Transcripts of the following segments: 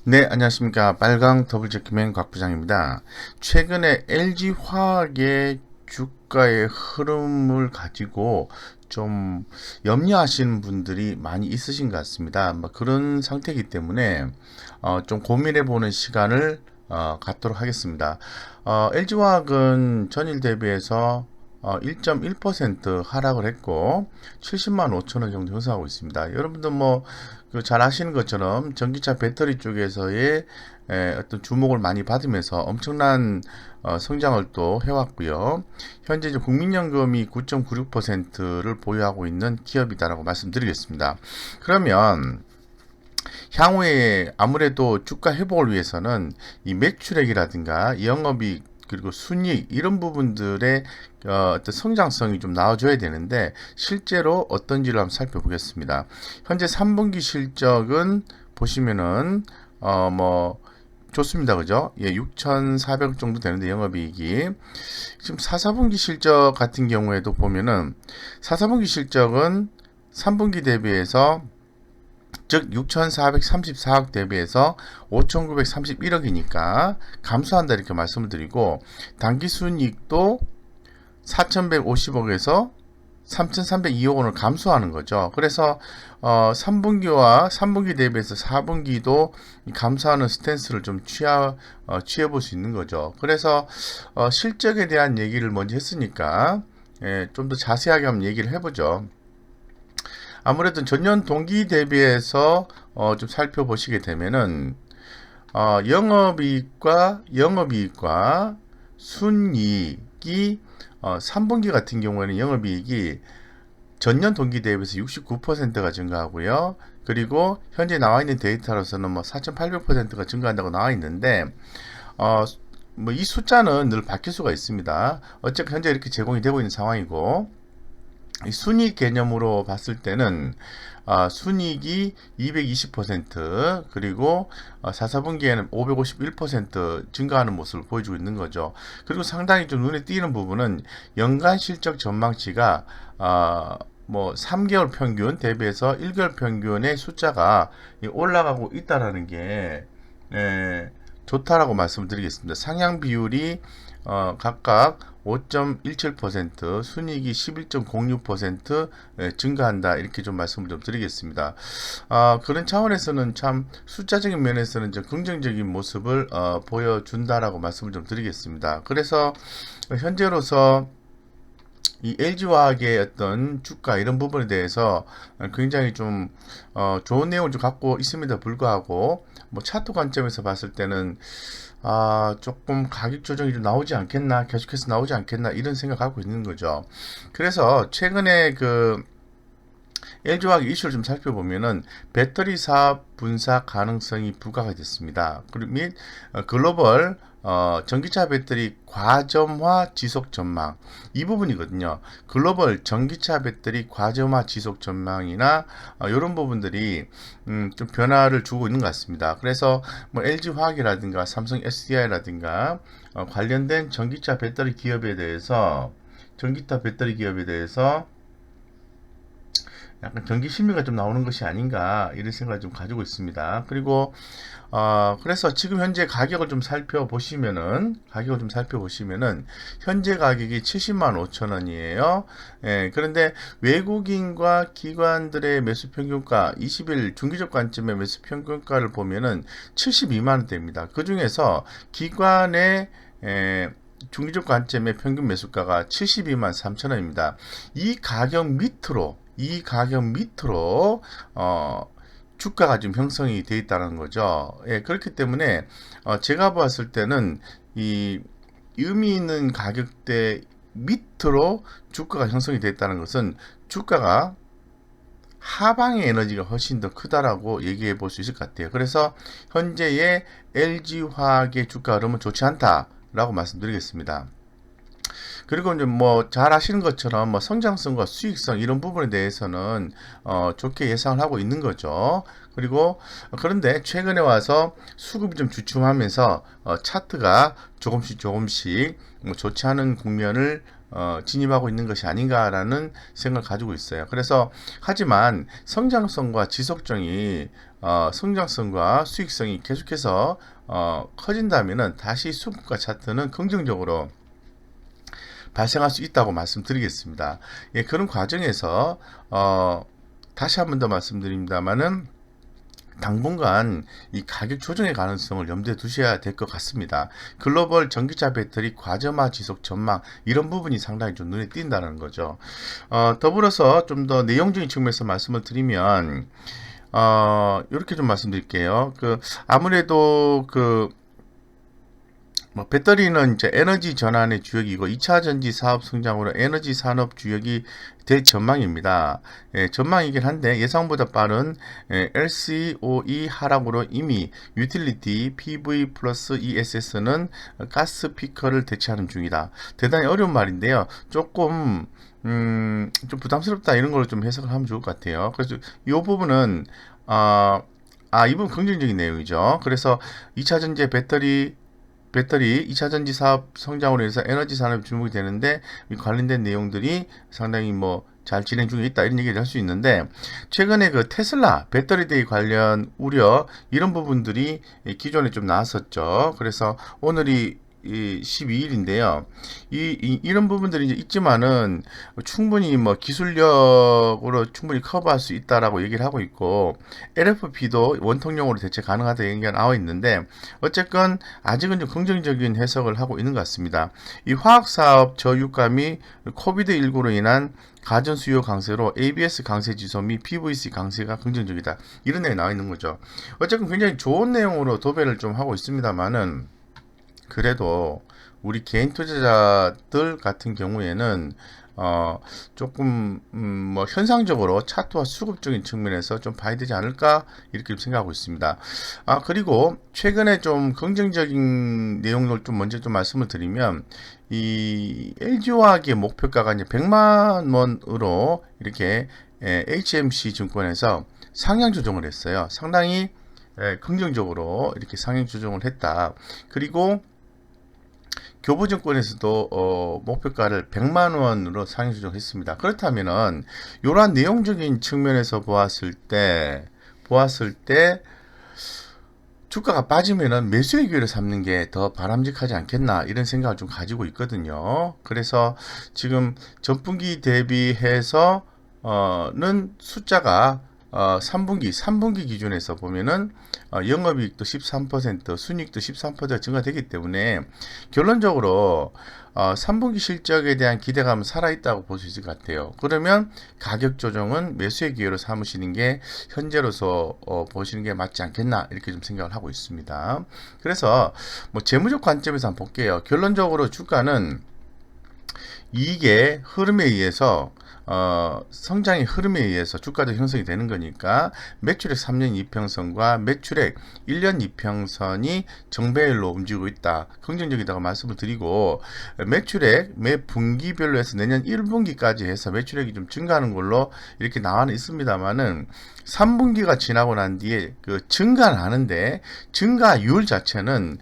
네, 안녕하십니까. 빨강 더블체크맨 곽 부장입니다. 최근에 LG화학의 주가의 흐름을 가지고 좀 염려하시는 분들이 많이 있으신 것 같습니다. 뭐 그런 상태이기 때문에 좀 고민해 보는 시간을 갖도록 하겠습니다. LG화학은 전일 대비해서 1.1% 하락을 했고 70만 5천 원 정도 형성하고 있습니다. 여러분들 뭐 잘 아시는 것처럼 전기차 배터리 쪽에서의 어떤 주목을 많이 받으면서 엄청난 성장을 또 해왔고요. 현재 이제 국민연금이 9.96%를 보유하고 있는 기업이다라고 말씀드리겠습니다. 그러면 향후에 아무래도 주가 회복을 위해서는 이 매출액이라든가 영업이익 그리고 순이익 이런 부분들의 어떤 성장성이 좀 나와줘야 되는데 실제로 어떤지를 한번 살펴보겠습니다. 현재 3분기 실적은 보시면은 뭐 좋습니다. 그죠? 예, 6,400 정도 되는데 영업이익이 지금 4, 4분기 실적 같은 경우에도 보면은 4, 4분기 실적은 3분기 대비해서 즉 6,434억 대비해서 5,931억이니까 감소한다 이렇게 말씀을 드리고 당기순이익도 4,150억에서 3,302억 원을 감소하는 거죠. 그래서 3분기와 3분기 대비해서 4분기도 감소하는 스탠스를 좀 취해 볼 수 있는 거죠. 그래서 실적에 대한 얘기를 먼저 했으니까 좀 더 자세하게 한번 얘기를 해보죠. 아무래도 전년 동기 대비해서 좀 살펴보시게 되면은 영업이익과 순이익이 3분기 같은 경우에는 영업이익이 전년 동기 대비해서 69%가 증가하고요. 그리고 현재 나와 있는 데이터로서는 뭐 4,800%가 증가한다고 나와 있는데 뭐 이 숫자는 늘 바뀔 수가 있습니다. 어쨌든 현재 이렇게 제공이 되고 있는 상황이고 이 순이익 개념으로 봤을 때는 순이익이 220% 그리고 4, 4분기에는 551% 증가하는 모습을 보여주고 있는 거죠. 그리고 상당히 좀 눈에 띄는 부분은 연간 실적 전망치가 뭐 3개월 평균 대비해서 1개월 평균의 숫자가 올라가고 있다라는 게 좋다라고 말씀드리겠습니다. 상향 비율이 각각 5.17%, 순이익이 11.06% 증가한다. 이렇게 좀 말씀을 좀 드리겠습니다. 그런 차원에서는 참 숫자적인 면에서는 좀 긍정적인 모습을 보여준다라고 말씀을 좀 드리겠습니다. 그래서 현재로서 이 LG화학의 어떤 주가 이런 부분에 대해서 굉장히 좀 좋은 내용을 좀 갖고 있음에도 불구하고 뭐 차트 관점에서 봤을 때는 조금 가격 조정이 좀 나오지 않겠나 계속해서 나오지 않겠나 이런 생각하고 있는 거죠. 그래서 최근에 그 LG화학 이슈를 좀 살펴보면은 배터리 사업 분사 가능성이 부과가 됐습니다. 그리고 및 글로벌 전기차 배터리 과점화 지속 전망 이 부분이거든요. 글로벌 전기차 배터리 과점화 지속 전망이나 이런 부분들이 좀 변화를 주고 있는 것 같습니다. 그래서 뭐 LG화학이라든가 삼성 SDI라든가 관련된 전기차 배터리 기업에 대해서 약간 경기 심리가 좀 나오는 것이 아닌가 이런 생각을 좀 가지고 있습니다. 그리고 그래서 지금 현재 가격을 좀 살펴보시면은 현재 가격이 70만 5천 원이에요. 예, 그런데 외국인과 기관들의 매수 평균가 20일 중기적 관점의 매수 평균가를 보면은 72만 원대입니다. 그 중에서 기관의 중기적 관점의 평균 매수가가 72만 3천 원입니다. 이 가격 밑으로 주가가 좀 형성이 되어 있다는 거죠. 예, 그렇기 때문에 제가 봤을 때는 이 의미 있는 가격대 밑으로 주가가 형성이 되어 있다는 것은 주가가 하방의 에너지가 훨씬 더 크다라고 얘기해 볼 수 있을 것 같아요. 그래서 현재의 LG화학의 주가 흐름은 좋지 않다라고 말씀드리겠습니다. 그리고 이제 뭐 잘 아시는 것처럼 뭐 성장성과 수익성 이런 부분에 대해서는 좋게 예상을 하고 있는 거죠. 그리고 그런데 최근에 와서 수급이 좀 주춤하면서 차트가 조금씩 뭐 좋지 않은 국면을 진입하고 있는 것이 아닌가라는 생각을 가지고 있어요. 그래서 하지만 성장성과 지속성이 성장성과 수익성이 계속해서 커진다면은 다시 수급가 차트는 긍정적으로 발생할 수 있다고 말씀드리겠습니다. 예, 그런 과정에서 다시 한 번 더 말씀드립니다만은 당분간 이 가격 조정의 가능성을 염두에 두셔야 될 것 같습니다. 글로벌 전기차 배터리 과점화 지속 전망 이런 부분이 상당히 좀 눈에 띈다는 거죠. 더불어서 좀 더 내용적인 측면에서 말씀을 드리면 이렇게 좀 말씀드릴게요. 아무래도 배터리는 이제 에너지 전환의 주역이고 2차 전지 사업 성장으로 에너지 산업 주역이 될 전망입니다. 예, 전망이긴 한데 예상보다 빠른 LCOE 하락으로 이미 유틸리티 PV 플러스 ESS는 가스 피커를 대체하는 중이다. 대단히 어려운 말인데요. 조금 좀 부담스럽다 이런 걸 좀 해석을 하면 좋을 것 같아요. 그래서 이 부분은 이 부분 긍정적인 내용이죠. 그래서 2차 전지 배터리 2차 전지 사업 성장으로 해서 에너지 산업이 주목이 되는데 이 관련된 내용들이 상당히 잘 진행 중에 있다 이런 얘기를 할 수 있는데 최근에 테슬라 배터리 대기 관련 우려 이런 부분들이 기존에 좀 나왔었죠. 그래서 오늘이 12일인데요. 이런 부분들이 이제 있지만은 충분히 기술력으로 충분히 커버할 수 있다라고 얘기를 하고 있고 LFP도 원통용으로 대체 가능하다 얘기가 나와 있는데 어쨌건 아직은 좀 긍정적인 해석을 하고 있는 것 같습니다. 이 화학사업 저유가미 코비드19로 인한 가전 수요 강세로 ABS 강세 지수 및 PVC 강세가 긍정적이다. 이런 내용이 나와 있는 거죠. 어쨌든 굉장히 좋은 내용으로 도배를 좀 하고 있습니다만은 그래도 우리 개인 투자자들 같은 경우에는 조금 현상적으로 차트와 수급적인 측면에서 좀 봐야 되지 않을까 이렇게 생각하고 있습니다. 그리고 최근에 좀 긍정적인 내용을 좀 먼저 좀 말씀을 드리면 이 LG화학의 목표가가 이제 100만 원으로 이렇게 HMC 증권에서 상향 조정을 했어요. 상당히 긍정적으로 이렇게 상향 조정을 했다. 그리고 교보증권에서도 목표가를 100만 원으로 상향 조정했습니다. 그렇다면은 이러한 내용적인 측면에서 보았을 때 주가가 빠지면은 매수의 기회를 삼는 게 더 바람직하지 않겠나 이런 생각을 좀 가지고 있거든요. 그래서 지금 전분기 대비해서 는 숫자가 3분기 기준에서 보면은 영업이익도 13%, 순이익도 13%가 증가되기 때문에 결론적으로 3분기 실적에 대한 기대감은 살아있다고 볼 수 있을 것 같아요. 그러면 가격 조정은 매수의 기회로 삼으시는 게 현재로서 보시는 게 맞지 않겠나 이렇게 좀 생각을 하고 있습니다. 그래서 재무적 관점에서 한번 볼게요. 결론적으로 주가는 이익의 흐름에 의해서 성장의 흐름에 의해서 주가도 형성이 되는 거니까 매출액 3년 이평선과 매출액 1년 이평선이 정배율로 움직이고 있다. 긍정적이다고 말씀을 드리고 매출액 매 분기별로 해서 내년 1분기까지 해서 매출액이 좀 증가하는 걸로 이렇게 나와는 있습니다만은 3분기가 지나고 난 뒤에 증가는 하는데 증가율 자체는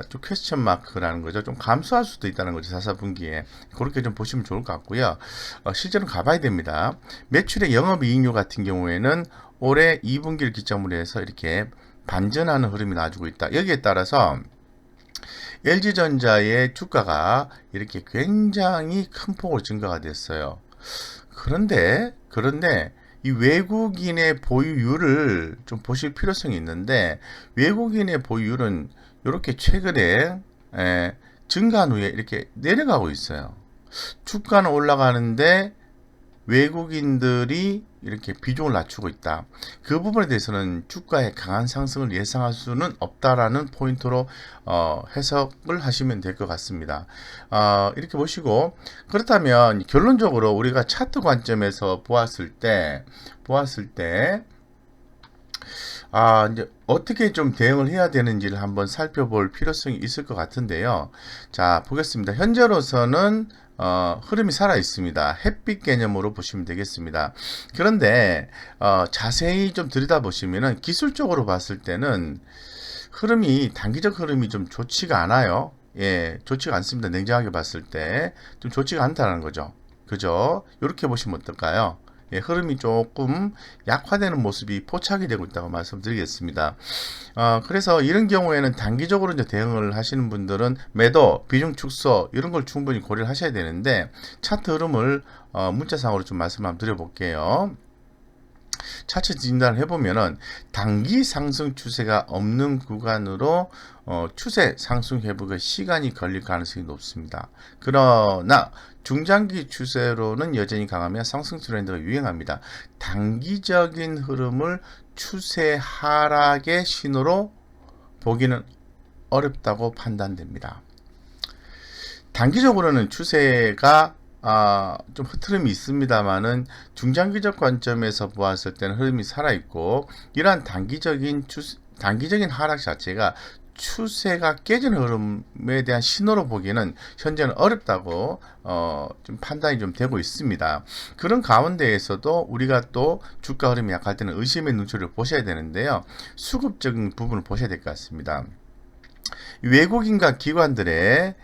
좀 퀘스천 마크라는 거죠. 좀 감소할 수도 있다는 거죠. 4, 4분기에. 그렇게 좀 보시면 좋을 것 같고요. 실제로 가봐야 됩니다. 매출의 영업이익률 같은 경우에는 올해 2분기를 기점으로 해서 이렇게 반전하는 흐름이 나와주고 있다. 여기에 따라서 LG전자의 주가가 이렇게 굉장히 큰 폭으로 증가가 됐어요. 그런데 이 외국인의 보유율을 좀 보실 필요성이 있는데 외국인의 보유율은 이렇게 최근에 증가한 후에 이렇게 내려가고 있어요. 주가는 올라가는데 외국인들이 이렇게 비중을 낮추고 있다. 그 부분에 대해서는 주가의 강한 상승을 예상할 수는 없다라는 포인트로 해석을 하시면 될 것 같습니다. 이렇게 보시고 그렇다면 결론적으로 우리가 차트 관점에서 보았을 때 이제 어떻게 좀 대응을 해야 되는지를 한번 살펴볼 필요성이 있을 것 같은데요. 자, 보겠습니다. 현재로서는 흐름이 살아 있습니다. 햇빛 개념으로 보시면 되겠습니다. 그런데 자세히 좀 들여다보시면은 기술적으로 봤을 때는 단기적 흐름이 좀 좋지가 않아요. 예, 좋지가 않습니다. 냉정하게 봤을 때 좀 좋지가 않다는 거죠. 그죠? 이렇게 보시면 어떨까요? 흐름이 조금 약화되는 모습이 포착이 되고 있다고 말씀드리겠습니다. 그래서 이런 경우에는 단기적으로 이제 대응을 하시는 분들은 매도, 비중 축소 이런 걸 충분히 고려를 하셔야 되는데 차트 흐름을 문자상으로 좀 말씀 한번 드려볼게요. 차트 진단을 해보면은 단기 상승 추세가 없는 구간으로 추세 상승 회복에 시간이 걸릴 가능성이 높습니다. 그러나 중장기 추세로는 여전히 강하며 상승 트렌드가 유행합니다. 단기적인 흐름을 추세 하락의 신호로 보기는 어렵다고 판단됩니다. 단기적으로는 추세가 좀 흐트름이 있습니다만은 중장기적 관점에서 보았을 때는 흐름이 살아있고 이러한 단기적인 하락 자체가 추세가 깨지는 흐름에 대한 신호로 보기에는 현재는 어렵다고 좀 판단이 좀 되고 있습니다. 그런 가운데에서도 우리가 또 주가 흐름이 약할 때는 의심의 눈초리를 보셔야 되는데요. 수급적인 부분을 보셔야 될 것 같습니다. 외국인과 기관들의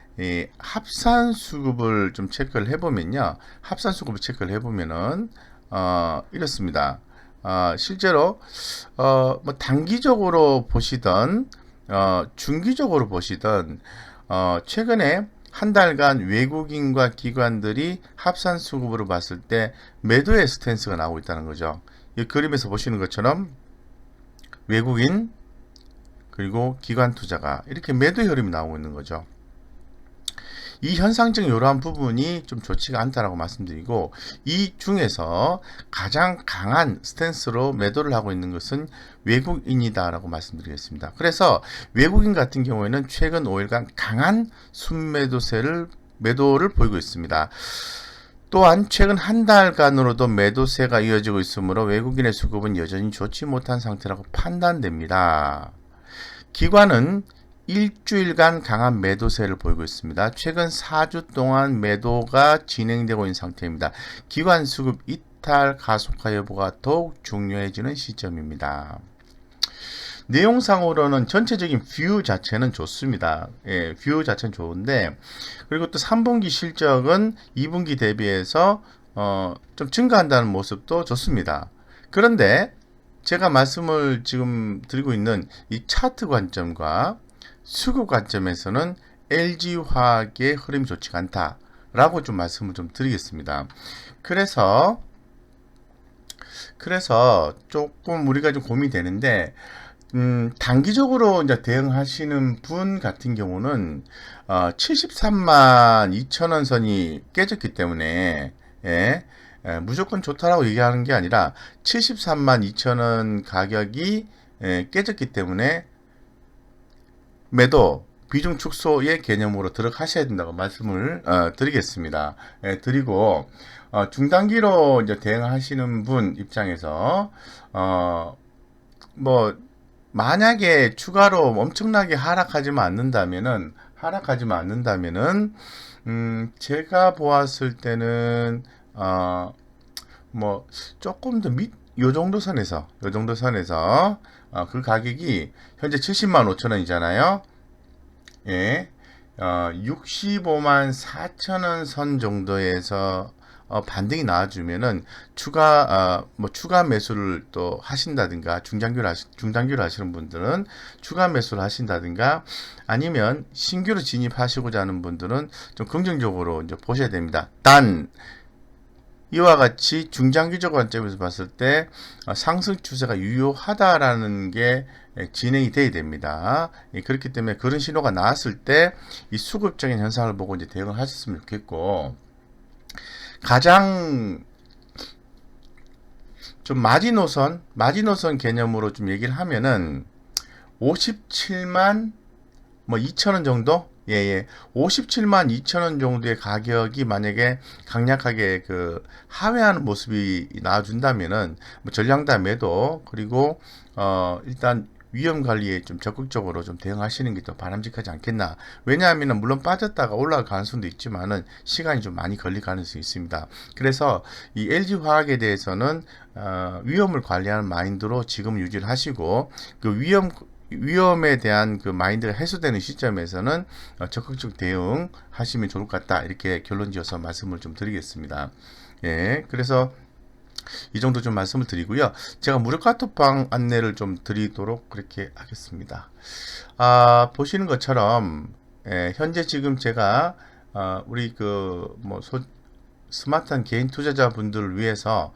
합산 수급을 좀 체크를 해보면요. 합산 수급을 체크를 해보면은 이렇습니다. 실제로 뭐 단기적으로 보시던 중기적으로 보시던 최근에 한 달간 외국인과 기관들이 합산 수급으로 봤을 때 매도의 스탠스가 나오고 있다는 거죠. 이 그림에서 보시는 것처럼 외국인 그리고 기관 투자가 이렇게 매도 흐름이 나오고 있는 거죠. 이 현상적인 이러한 부분이 좀 좋지가 않다라고 말씀드리고 이 중에서 가장 강한 스탠스로 매도를 하고 있는 것은 외국인이다라고 말씀드리겠습니다. 그래서 외국인 같은 경우에는 최근 5일간 강한 매도를 보이고 있습니다. 또한 최근 한 달간으로도 매도세가 이어지고 있으므로 외국인의 수급은 여전히 좋지 못한 상태라고 판단됩니다. 기관은 일주일간 강한 매도세를 보이고 있습니다. 최근 4주 동안 매도가 진행되고 있는 상태입니다. 기관 수급 이탈 가속화 여부가 더욱 중요해지는 시점입니다. 내용상으로는 전체적인 뷰 자체는 좋습니다. 뷰 자체는 좋은데 그리고 또 3분기 실적은 2분기 대비해서 좀 증가한다는 모습도 좋습니다. 그런데 제가 말씀을 지금 드리고 있는 이 차트 관점과 수급 관점에서는 LG화학의 흐름이 좋지가 않다라고 좀 말씀을 좀 드리겠습니다. 그래서 조금 우리가 좀 고민이 되는데 단기적으로 이제 대응하시는 분 같은 경우는 73만 2천원 선이 깨졌기 때문에 무조건 좋다라고 얘기하는 게 아니라 73만 2천원 가격이 깨졌기 때문에 매도 비중 축소의 개념으로 들어가셔야 된다고 말씀을 드리겠습니다. 드리고 중단기로 이제 대응하시는 분 입장에서 뭐 만약에 추가로 엄청나게 하락하지만 않는다면은 제가 보았을 때는 뭐 조금 더 요 정도 선에서 그 가격이 현재 70만 5천원이잖아요. 65만 4천원 선 정도에서 반등이 나와주면은 추가 매수를 또 하신다든가 중장기로 하시는 분들은 추가 매수를 하신다든가 아니면 신규로 진입하시고자 하는 분들은 좀 긍정적으로 이제 보셔야 됩니다. 단 이와 같이 중장기적 관점에서 봤을 때 상승 추세가 유효하다라는 게 진행이 돼야 됩니다. 그렇기 때문에 그런 신호가 나왔을 때 이 수급적인 현상을 보고 이제 대응을 하셨으면 좋겠고 가장 좀 마지노선 개념으로 좀 얘기를 하면은 57만 2천원 정도 57만 2천원 정도의 가격이 만약에 강력하게 하회하는 모습이 나와준다면은 전량다 매도 그리고 일단 위험 관리에 좀 적극적으로 좀 대응하시는 게 더 바람직하지 않겠나. 왜냐하면 물론 빠졌다가 올라갈 가능성도 있지만은 시간이 좀 많이 걸릴 가능성이 있습니다. 그래서 이 LG화학에 대해서는 위험을 관리하는 마인드로 지금 유지를 하시고 그 위험에 대한 그 마인드가 해소되는 시점에서는 적극적 대응하시면 좋을 것 같다. 이렇게 결론 지어서 말씀을 좀 드리겠습니다. 그래서 이 정도 좀 말씀을 드리고요. 제가 무료 카톡방 안내를 좀 드리도록 그렇게 하겠습니다. 보시는 것처럼 현재 지금 제가 우리 스마트한 개인 투자자분들을 위해서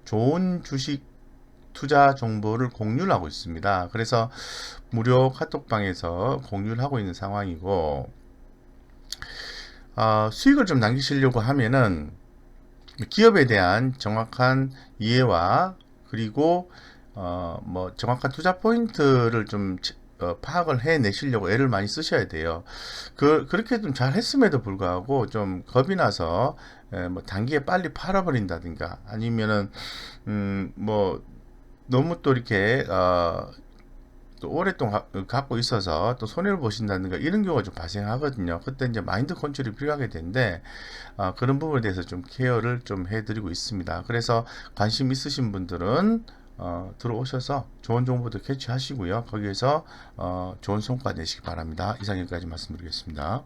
좋은 주식 투자 정보를 공유를 하고 있습니다. 그래서 무료 카톡방에서 공유를 하고 있는 상황이고, 수익을 좀 남기시려고 하면은 기업에 대한 정확한 이해와 그리고 정확한 투자 포인트를 좀 파악을 해내시려고 애를 많이 쓰셔야 돼요. 그렇게 좀 잘 했음에도 불구하고 좀 겁이 나서 단기에 빨리 팔아버린다든가 아니면은 너무 또 이렇게 또 오랫동안 갖고 있어서 또 손해를 보신다든가 이런 경우가 좀 발생하거든요. 그때 이제 마인드 컨트롤이 필요하게 되는데 그런 부분에 대해서 좀 케어를 좀 해드리고 있습니다. 그래서 관심 있으신 분들은 들어오셔서 좋은 정보도 캐치하시고요. 거기에서 좋은 성과 내시기 바랍니다. 이상 여기까지 말씀드리겠습니다.